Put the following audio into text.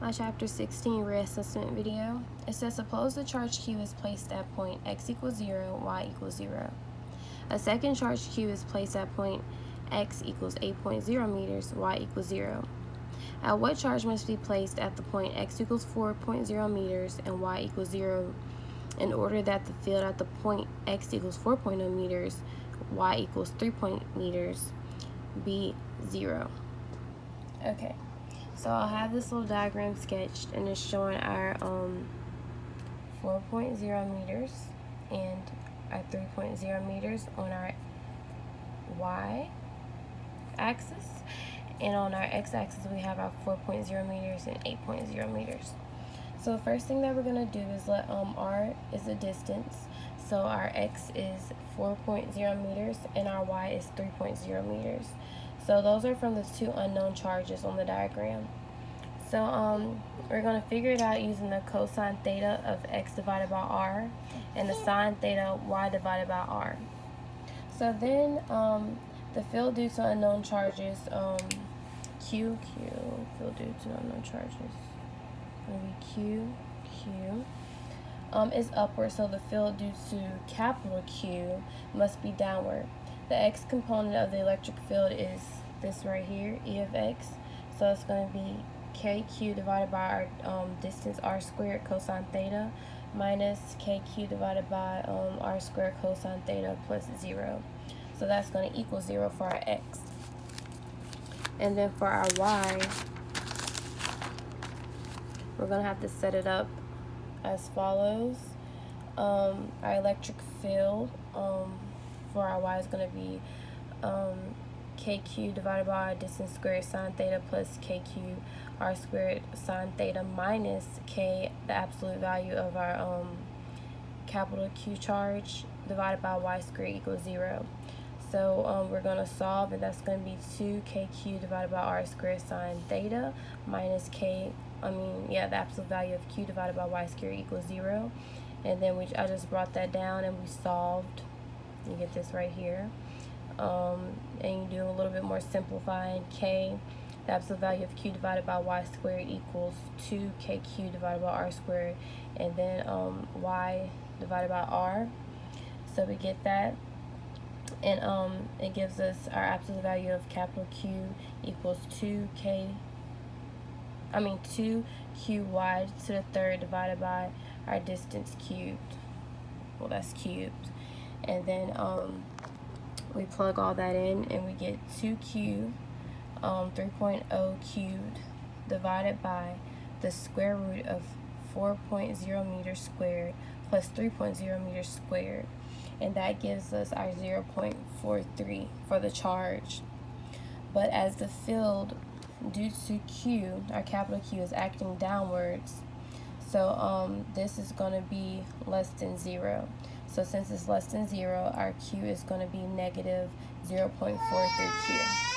My chapter 16 reassessment video. It says suppose the charge Q is placed at point x equals 0, y equals 0. A second charge Q is placed at point x equals 8.0 meters, y equals 0. At what charge must be placed at the point x equals 4.0 meters and y equals 0 in order that the field at the point x equals 4.0 meters, y equals 3 meters be 0? Okay. So I'll have this little diagram sketched, and it's showing our 4.0 meters and our 3.0 meters on our y-axis, and on our x-axis we have our 4.0 meters and 8.0 meters. So the first thing that we're going to do is let r is the distance. So our x is 4.0 meters and our y is 3.0 meters. So those are from the two unknown charges on the diagram. So we're going to figure it out using the cosine theta of x divided by r and the sine theta y divided by r. So then the field due to unknown charges, field due to unknown charges, going to be Q, is upward, so the field due to capital Q must be downward. The x component of the electric field is this right here, E of x, so it's going to be KQ divided by our distance r squared cosine theta minus KQ divided by r squared cosine theta plus 0. So that's going to equal 0 for our x. And then for our y, we're going to have to set it up as follows. Our electric field for our y is going to be KQ divided by our distance squared sine theta plus KQ r squared sine theta minus K, the absolute value of our capital Q charge, divided by y squared equals 0. So we're going to solve, and that's going to be 2KQ divided by r squared sine theta minus the absolute value of Q divided by y squared equals 0. And then I just brought that down and we solved. You get this right here. And you do a little bit more simplifying. K, the absolute value of Q divided by y squared equals 2KQ divided by r squared, and then y divided by r. So we get that. And it gives us our absolute value of capital Q equals 2QY to the third divided by our distance cubed. Well, that's cubed. And then we plug all that in and we get 2Q 3.0 cubed divided by the square root of 4.0 meters squared plus 3.0 meters squared. And that gives us our 0.43 for the charge. But as the field due to Q, our capital Q, is acting downwards, so this is going to be less than 0. So since it's less than 0, our Q is going to be negative 0.43 Q.